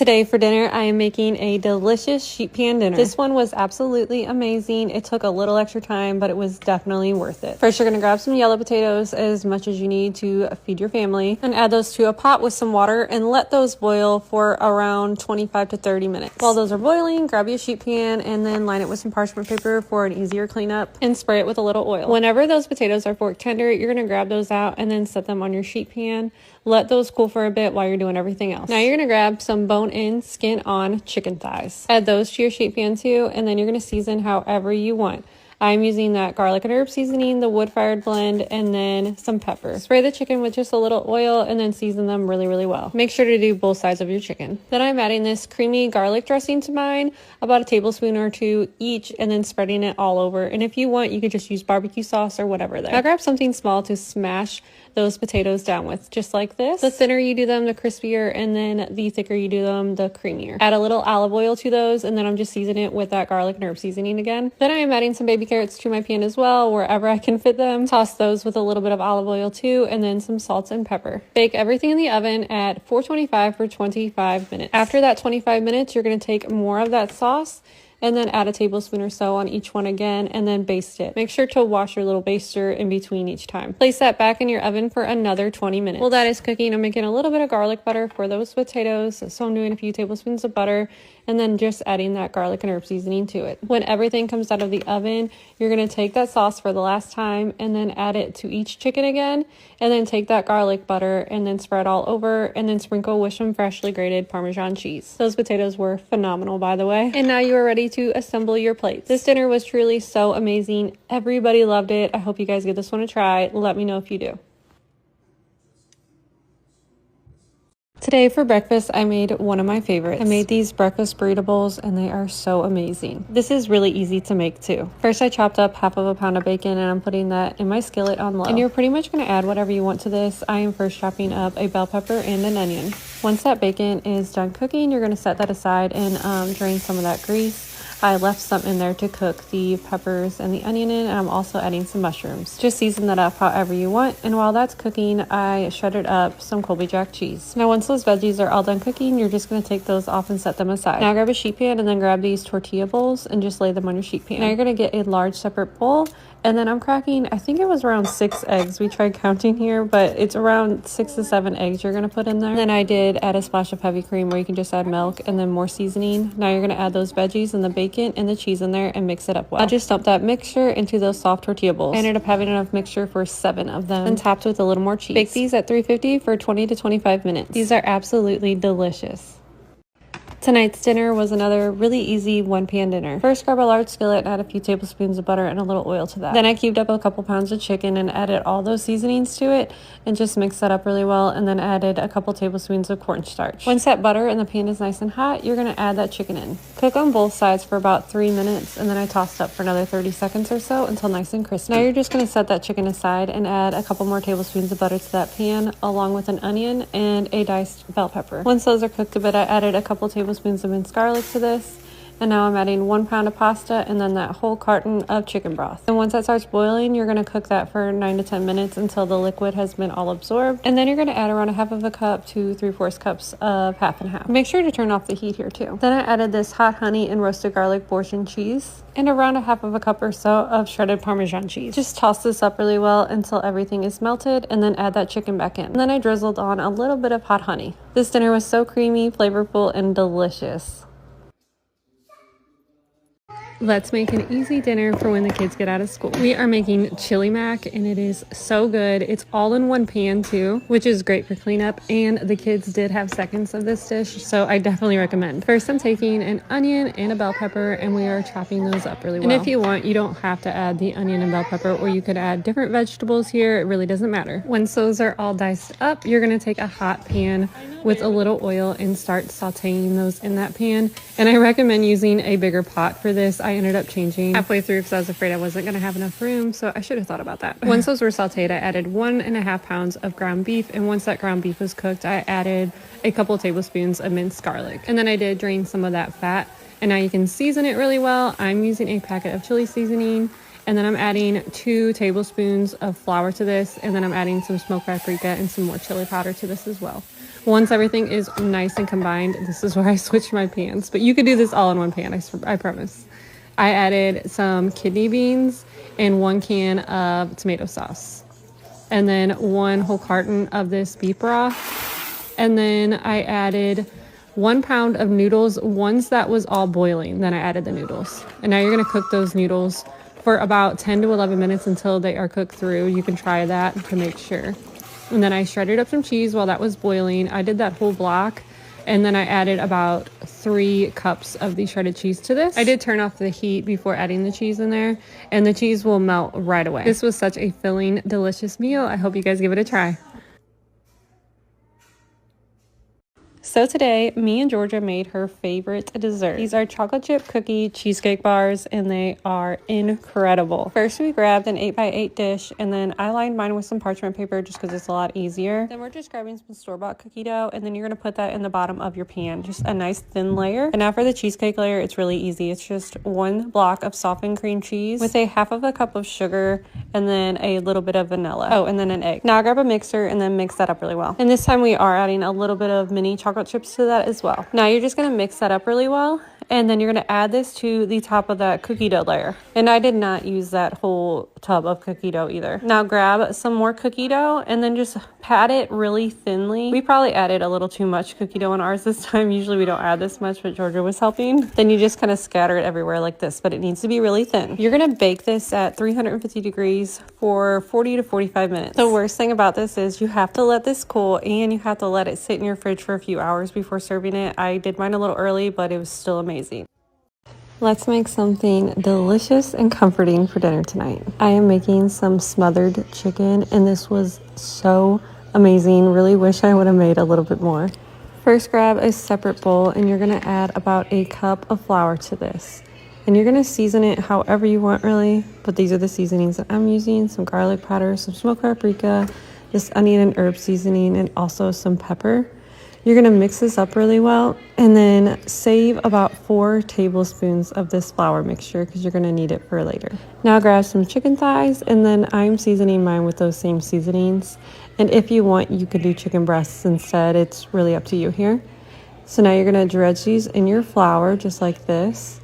Today for dinner, I am making a delicious sheet pan dinner. This one was absolutely amazing. It took a little extra time, but it was definitely worth it. First, you're gonna grab some yellow potatoes, as much as you need to feed your family, and add those to a pot with some water and let those boil for around 25 to 30 minutes. While those are boiling, grab your sheet pan and then line it with some parchment paper for an easier cleanup and spray it with a little oil. Whenever those potatoes are fork tender, you're gonna grab those out and then set them on your sheet pan. Let those cool for a bit while you're doing everything else. Now you're gonna grab some bone-in, skin-on chicken thighs. Add those to your sheet pan too, and then you're gonna season however you want. I'm using that garlic and herb seasoning, the wood-fired blend, and then some pepper. Spray the chicken with just a little oil and then season them really, really well. Make sure to do both sides of your chicken. Then I'm adding this creamy garlic dressing to mine, about a tablespoon or two each, and then spreading it all over. And if you want, you could just use barbecue sauce or whatever there. Now grab something small to smash those potatoes down with, just like this. The thinner you do them, the crispier, and then the thicker you do them, the creamier. Add a little olive oil to those, and then I'm just seasoning it with that garlic and herb seasoning again. Then I am adding some baby carrots to my pan as well, wherever I can fit them. Toss those with a little bit of olive oil too, and then some salt and pepper. Bake everything in the oven at 425 for 25 minutes. After that 25 minutes, you're gonna take more of that sauce and then add a tablespoon or so on each one again, and then baste it. Make sure to wash your little baster in between each time. Place that back in your oven for another 20 minutes. While that is cooking, I'm making a little bit of garlic butter for those potatoes. So I'm doing a few tablespoons of butter and then just adding that garlic and herb seasoning to it. When everything comes out of the oven, you're gonna take that sauce for the last time and then add it to each chicken again, and then take that garlic butter and then spread all over, and then sprinkle with some freshly grated Parmesan cheese. Those potatoes were phenomenal, by the way. And now you are ready to assemble your plates. This dinner was truly so amazing. Everybody loved it. I hope you guys give this one a try. Let me know if you do. Today for breakfast, I made one of my favorites. I made these breakfast burrito bowls, and they are so amazing. This is really easy to make too. First, I chopped up half of a pound of bacon, and I'm putting that in my skillet on low. And you're pretty much going to add whatever you want to this. I am first chopping up a bell pepper and an onion. Once that bacon is done cooking, you're going to set that aside and drain some of that grease. I left some in there to cook the peppers and the onion in, and I'm also adding some mushrooms. Just season that up however you want, and while that's cooking, I shredded up some Colby Jack cheese. Now once those veggies are all done cooking, you're just going to take those off and set them aside. Now grab a sheet pan and then grab these tortilla bowls and just lay them on your sheet pan. Now you're going to get a large separate bowl, and then I'm cracking, I think it was around 6 eggs. We tried counting here, but it's around 6 to 7 eggs you're going to put in there. And then I did add a splash of heavy cream, where you can just add milk and then more seasoning. Now you're going to add those veggies and the bacon and the cheese in there and mix it up well. I just dumped that mixture into those soft tortilla bowls. I ended up having enough mixture for 7 of them and topped with a little more cheese. Bake these at 350 for 20 to 25 minutes. These are absolutely delicious. Tonight's dinner was another really easy one-pan dinner. First, grab a large skillet and add a few tablespoons of butter and a little oil to that. Then I cubed up a couple pounds of chicken and added all those seasonings to it and just mixed that up really well, and then added a couple tablespoons of cornstarch. Once that butter in the pan is nice and hot, you're going to add that chicken in. Cook on both sides for about 3 minutes, and then I tossed up for another 30 seconds or so until nice and crispy. Now you're just going to set that chicken aside and add a couple more tablespoons of butter to that pan, along with an onion and a diced bell pepper. Once those are cooked a bit, I added a couple tablespoons of minced garlic to this, and now I'm adding 1 pound of pasta and then that whole carton of chicken broth. And once that starts boiling, you're going to cook that for 9 to 10 minutes until the liquid has been all absorbed, and then you're going to add around a half of a cup to 3/4 cups of half and half. Make sure to turn off the heat here too. Then I added this hot honey and roasted garlic Boursin cheese and around a half of a cup or so of shredded Parmesan cheese. Just toss this up really well until everything is melted, and then add that chicken back in. And then I drizzled on a little bit of hot honey. This dinner was so creamy, flavorful, and delicious. Let's make an easy dinner for when the kids get out of school. We are making chili mac, and it is so good. It's all in one pan too, which is great for cleanup, and the kids did have seconds of this dish, so I definitely recommend. First, I'm taking an onion and a bell pepper, and we are chopping those up really well. And if you want, you don't have to add the onion and bell pepper, or you could add different vegetables here. It really doesn't matter. Once those are all diced up, you're going to take a hot pan with a little oil and start sauteing those in that pan. And I recommend using a bigger pot for this. I ended up changing halfway through because I was afraid I wasn't going to have enough room, so I should have thought about that. Once those were sauteed, I added 1.5 pounds of ground beef, and once that ground beef was cooked, I added a couple tablespoons of minced garlic. And then I did drain some of that fat, and now you can season it really well. I'm using a packet of chili seasoning, and then I'm adding 2 tablespoons of flour to this, and then I'm adding some smoked paprika and some more chili powder to this as well. Once everything is nice and combined, this is where I switch my pans. But you could do this all in one pan, I promise. I added some kidney beans and 1 can of tomato sauce. And then 1 whole carton of this beef broth. And then I added 1 pound of noodles. Once that was all boiling, then I added the noodles. And now you're gonna cook those noodles for about 10 to 11 minutes until they are cooked through. You can try that to make sure. And then I shredded up some cheese while that was boiling. I did that whole block. And then I added about 3 cups of the shredded cheese to this. I did turn off the heat before adding the cheese in there, and the cheese will melt right away. This was such a filling, delicious meal. I hope you guys give it a try. So today, me and Georgia made her favorite dessert. These are chocolate chip cookie cheesecake bars, and they are incredible. First, we grabbed an 8x8 dish, and then I lined mine with some parchment paper just because it's a lot easier. Then we're just grabbing some store-bought cookie dough, and then you're gonna put that in the bottom of your pan, just a nice thin layer. And now for the cheesecake layer, it's really easy. It's just 1 block of softened cream cheese with a 1/2 cup of sugar, and then a little bit of vanilla. Oh, and then an egg. Now grab a mixer and then mix that up really well. And this time we are adding a little bit of mini chocolate chips to that as well. Now you're just gonna mix that up really well, and then you're gonna add this to the top of that cookie dough layer. And I did not use that whole tub of cookie dough either. Now grab some more cookie dough and then just pat it really thinly. We probably added a little too much cookie dough in ours this time. Usually we don't add this much, but Georgia was helping. Then you just kind of scatter it everywhere like this, but it needs to be really thin. You're gonna bake this at 350 degrees for 40 to 45 minutes. The worst thing about this is you have to let this cool, and you have to let it sit in your fridge for a few hours before serving it. I did mine a little early, but it was still amazing. Let's make something delicious and comforting for dinner tonight. I am making some smothered chicken, and this was so amazing. Really wish I would have made a little bit more. First, grab a separate bowl, and you're gonna add about 1 cup of flour to this. And you're gonna season it however you want, really, but these are the seasonings that I'm using: some garlic powder, some smoked paprika, this onion and herb seasoning, and also some pepper. You're gonna mix this up really well, and then save about 4 tablespoons of this flour mixture because you're gonna need it for later. Now grab some chicken thighs, and then I'm seasoning mine with those same seasonings. And if you want, you could do chicken breasts instead. It's really up to you here. So now you're gonna dredge these in your flour just like this.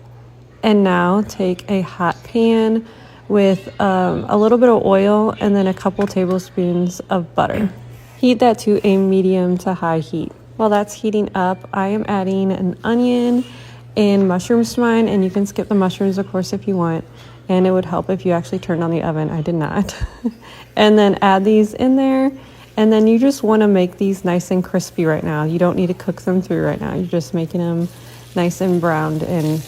And now take a hot pan with a little bit of oil and then a couple tablespoons of butter. Heat that to a medium to high heat. While that's heating up, I am adding an onion and mushrooms to mine, and you can skip the mushrooms, of course, if you want. And it would help if you actually turned on the oven. I did not. And then add these in there. And then you just want to make these nice and crispy right now. You don't need to cook them through right now. You're just making them nice and browned and,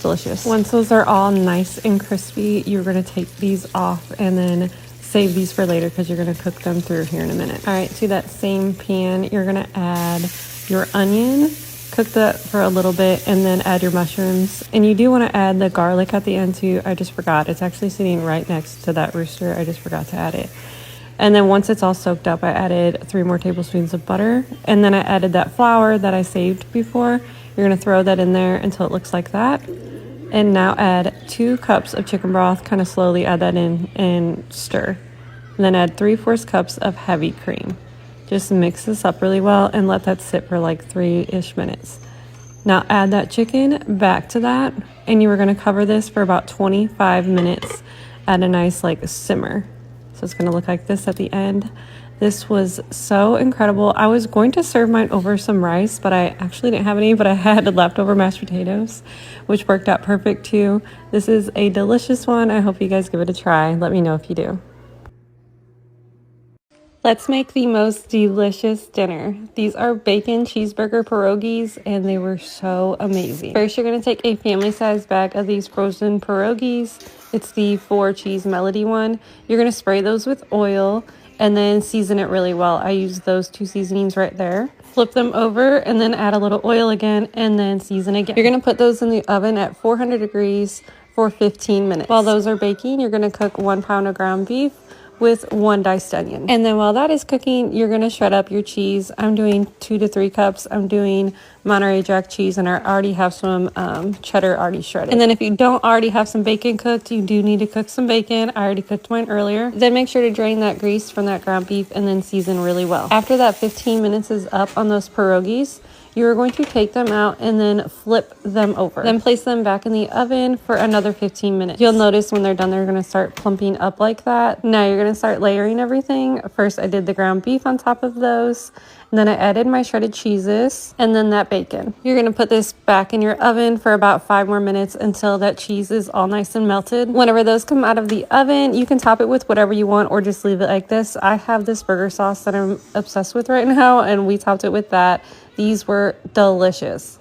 delicious. Once those are all nice and crispy, you're going to take these off and then save these for later because you're going to cook them through here in a minute. All right, to that same pan, you're going to add your onion, cook that for a little bit, and then add your mushrooms. And you do want to add the garlic at the end too. I just forgot. It's actually sitting right next to that rooster. I just forgot to add it. And then once it's all soaked up, I added 3 more tablespoons of butter. And then I added that flour that I saved before. You're going to throw that in there until it looks like that. And now add 2 cups of chicken broth. Kind of slowly add that in and stir. And then add 3/4 cups of heavy cream. Just mix this up really well and let that sit for like 3-ish minutes. Now add that chicken back to that, and you are going to cover this for about 25 minutes at a nice simmer. So it's going to look like this at the end. This was so incredible. I was going to serve mine over some rice, but I actually didn't have any, but I had leftover mashed potatoes, which worked out perfect too. This is a delicious one. I hope you guys give it a try. Let me know if you do. Let's make the most delicious dinner. These are bacon cheeseburger pierogies, and they were so amazing. First, you're gonna take a family-sized bag of these frozen pierogies. It's the 4 cheese melody one. You're gonna spray those with oil and then season it really well. I use those 2 seasonings right there. Flip them over and then add a little oil again and then season again. You're gonna put those in the oven at 400 degrees for 15 minutes. While those are baking, you're gonna cook 1 pound of ground beef, with 1 diced onion. And then while that is cooking, you're gonna shred up your cheese. I'm doing 2 to 3 cups. I'm doing Monterey Jack cheese, and I already have some cheddar already shredded. And then if you don't already have some bacon cooked, you do need to cook some bacon. I already cooked mine earlier. Then make sure to drain that grease from that ground beef and then season really well. After that 15 minutes is up on those pierogies, you're going to take them out and then flip them over. Then place them back in the oven for another 15 minutes. You'll notice when they're done, they're gonna start plumping up like that. Now you're gonna start layering everything. First, I did the ground beef on top of those. And then I added my shredded cheeses and then that bacon. You're gonna put this back in your oven for about 5 more minutes until that cheese is all nice and melted. Whenever those come out of the oven, you can top it with whatever you want or just leave it like this. I have this burger sauce that I'm obsessed with right now, and we topped it with that. These were delicious.